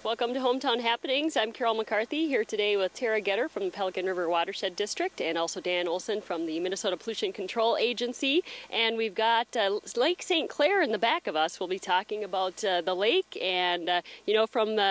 Welcome to Hometown Happenings. I'm Carol McCarthy here today with Tara Getter from the Pelican River Watershed District and also Dan Olson from the Minnesota Pollution Control Agency. And we've got Lake St. Clair in the back of us. We'll be talking about the lake and you know,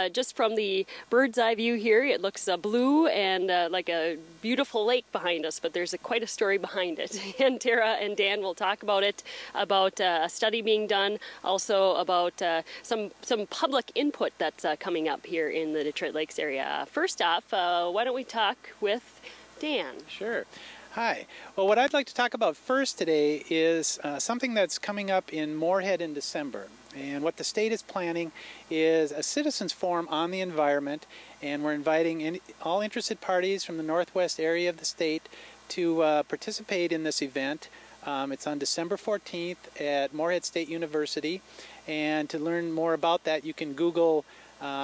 just from the bird's eye view here, it looks blue and like a beautiful lake behind us, but there's quite a story behind it. And Tara and Dan will talk about it, about a study being done, also about some public input that's coming up here in the Detroit Lakes area. First off, why don't we talk with Dan? Sure. Hi. Well, what I'd like to talk about first today is something that's coming up in Moorhead in December. And what the state is planning is a citizens forum on the environment, and we're inviting all interested parties from the northwest area of the state to participate in this event. It's on December 14th at Moorhead State University, and to learn more about that you can Google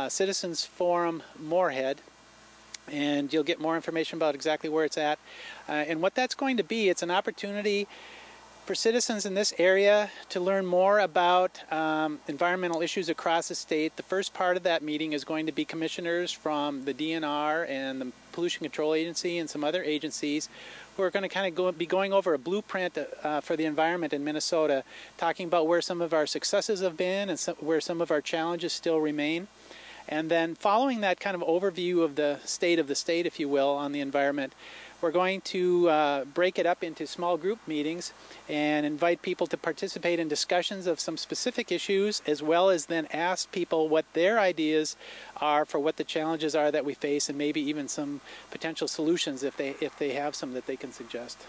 Citizens Forum Moorhead, and you'll get more information about exactly where it's at. And what that's going to be, it's an opportunity for citizens in this area to learn more about environmental issues across the state. The first part of that meeting is going to be commissioners from the DNR and the Pollution Control Agency and some other agencies who are going to kind of be going over a blueprint for the environment in Minnesota, talking about where some of our successes have been and where some of our challenges still remain. And then following that kind of overview of the state, if you will, on the environment, we're going to break it up into small group meetings and invite people to participate in discussions of some specific issues, as well as then ask people what their ideas are for what the challenges are that we face, and maybe even some potential solutions if they have some that they can suggest.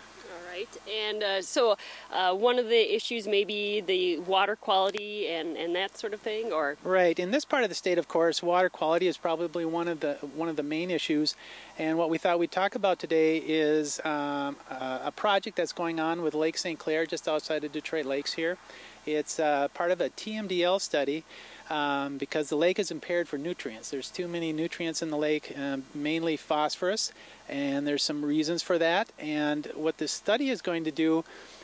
Right, and so one of the issues may be the water quality and that sort of thing, or right. In this part of the state, of course, water quality is probably one of the main issues. And what we thought we'd talk about today is a project that's going on with Lake St. Clair, just outside of Detroit Lakes here. It's part of a TMDL study. Because the lake is impaired for nutrients. There's too many nutrients in the lake, mainly phosphorus, and there's some reasons for that. And what this study is going to do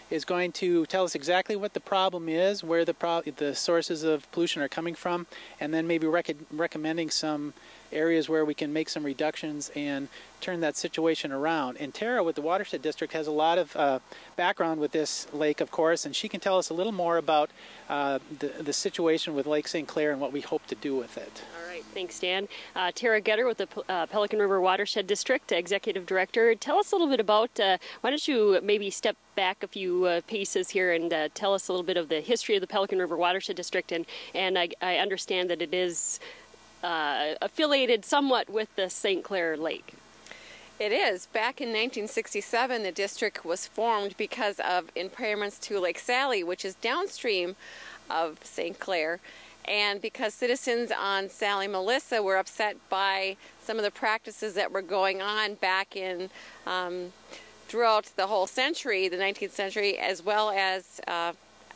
is going to tell us exactly what the problem is, where the sources of pollution are coming from, and then maybe recommending some areas where we can make some reductions and turn that situation around. And Tara with the Watershed District has a lot of background with this lake, of course, and she can tell us a little more about the situation with Lake St. Clair and what we hope to do with it. All right, thanks, Dan. Tara Getter with the Pelican River Watershed District, Executive Director. Tell us a little bit about, why don't you maybe step back a few paces here and tell us a little bit of the history of the Pelican River Watershed District, and I understand that it is affiliated somewhat with the St. Clair Lake. It is. Back in 1967, the district was formed because of impairments to Lake Sally, which is downstream of St. Clair, and because citizens on Sally Melissa were upset by some of the practices that were going on back in throughout the whole century, the 19th century, as well as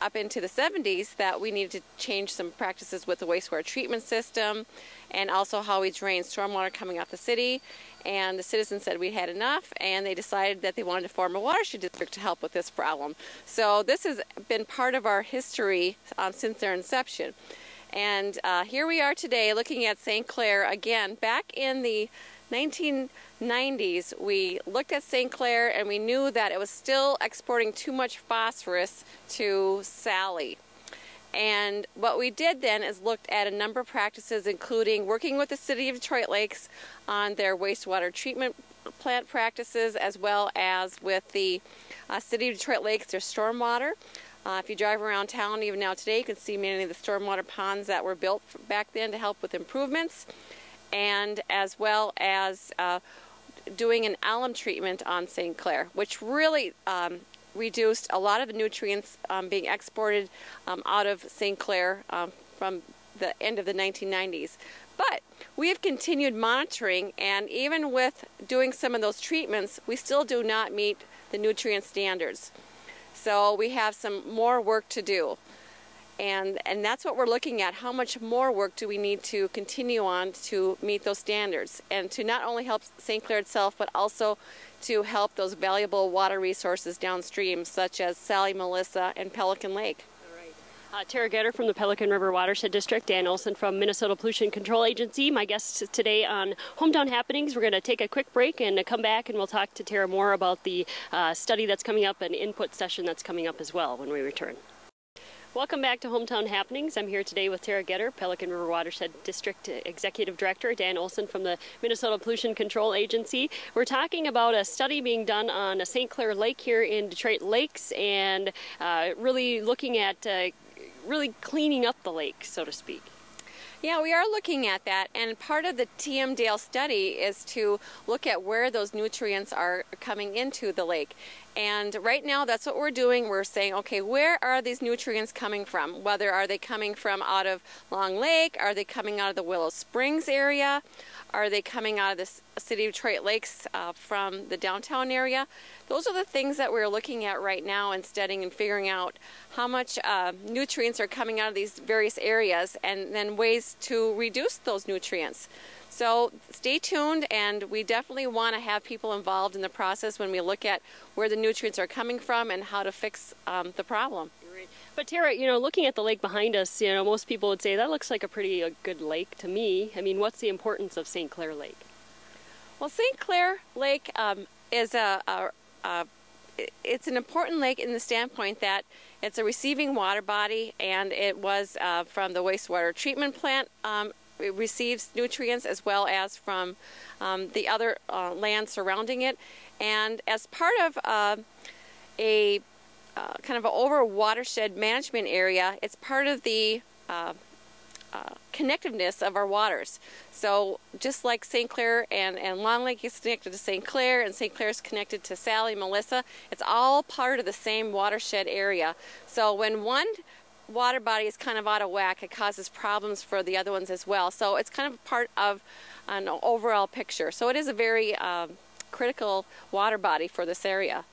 up into the 70s, that we needed to change some practices with the wastewater treatment system and also how we drain stormwater coming out the city. And the citizens said we'd had enough, and they decided that they wanted to form a watershed district to help with this problem. So this has been part of our history since their inception. And here we are today looking at St. Clair again. Back in the 1990s, we looked at St. Clair and we knew that it was still exporting too much phosphorus to Sally. And what we did then is looked at a number of practices, including working with the City of Detroit Lakes on their wastewater treatment plant practices, as well as with the City of Detroit Lakes, their stormwater. If you drive around town, even now today, you can see many of the stormwater ponds that were built back then to help with improvements, and as well as doing an alum treatment on St. Clair, which really reduced a lot of the nutrients being exported out of St. Clair from the end of the 1990s. But we have continued monitoring, and even with doing some of those treatments, we still do not meet the nutrient standards. So we have some more work to do. And that's what we're looking at. How much more work do we need to continue on to meet those standards, and to not only help St. Clair itself, but also to help those valuable water resources downstream, such as Sally Melissa and Pelican Lake. All right. Tara Getter from the Pelican River Watershed District, Dan Olson from Minnesota Pollution Control Agency. My guests today on Hometown Happenings. We're going to take a quick break and come back and we'll talk to Tara more about the study that's coming up and input session that's coming up as well when we return. Welcome back to Hometown Happenings. I'm here today with Tara Getter, Pelican River Watershed District Executive Director, Dan Olson from the Minnesota Pollution Control Agency. We're talking about a study being done on a St. Clair Lake here in Detroit Lakes and really looking at really cleaning up the lake, so to speak. Yeah, we are looking at that, and part of the TM Dale study is to look at where those nutrients are coming into the lake. And right now, that's what we're doing. We're saying, okay, where are these nutrients coming from? Whether are they coming from out of Long Lake? Are they coming out of the Willow Springs area? Are they coming out of the city of Detroit Lakes from the downtown area? Those are the things that we're looking at right now and studying and figuring out how much nutrients are coming out of these various areas and then ways to reduce those nutrients. So stay tuned, and we definitely want to have people involved in the process when we look at where the nutrients are coming from and how to fix the problem. Right. But Tara, looking at the lake behind us, most people would say that looks like a pretty good lake to me. I mean, what's the importance of St. Clair Lake? Well, St. Clair Lake is it's an important lake in the standpoint that it's a receiving water body, and it was from the wastewater treatment plant. It receives nutrients as well as from the other land surrounding it. And as part of a kind of an over watershed management area, it's part of the connectiveness of our waters. So just like St. Clair and Long Lake is connected to St. Clair, and St. Clair is connected to Sally, Melissa, it's all part of the same watershed area. So when one water body is kind of out of whack, it causes problems for the other ones as well. So it's kind of part of an overall picture. So it is a very critical water body for this area.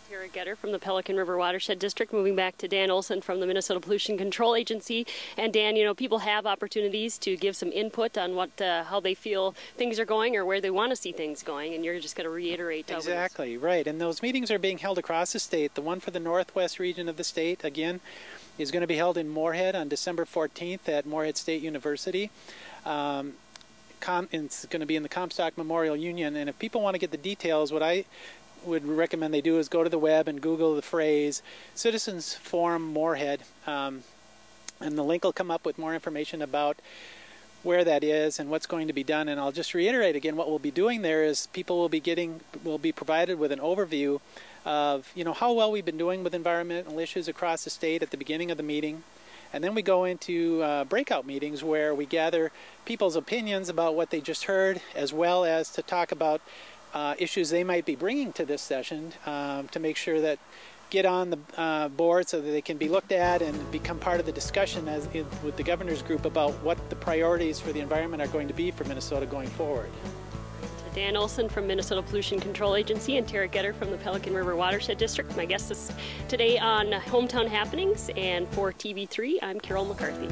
Tara Getter from the Pelican River Watershed District, moving back to Dan Olson from the Minnesota Pollution Control Agency. And Dan, people have opportunities to give some input on how they feel things are going or where they want to see things going, and you're just going to reiterate. Exactly, right. And those meetings are being held across the state. The one for the northwest region of the state, again, is going to be held in Moorhead on December 14th at Moorhead State University. It's going to be in the Comstock Memorial Union, and if people want to get the details, what I would recommend they do is go to the web and Google the phrase Citizens Forum Moorhead, and the link will come up with more information about where that is and what's going to be done. And I'll just reiterate again, what we'll be doing there is people will be provided with an overview of how well we've been doing with environmental issues across the state at the beginning of the meeting. And then we go into breakout meetings where we gather people's opinions about what they just heard, as well as to talk about issues they might be bringing to this session to make sure that get on the board so that they can be looked at and become part of the discussion with the governor's group about what the priorities for the environment are going to be for Minnesota going forward. Dan Olson from Minnesota Pollution Control Agency and Tara Getter from the Pelican River Watershed District. My guest is today on Hometown Happenings, and for TV3, I'm Carol McCarthy.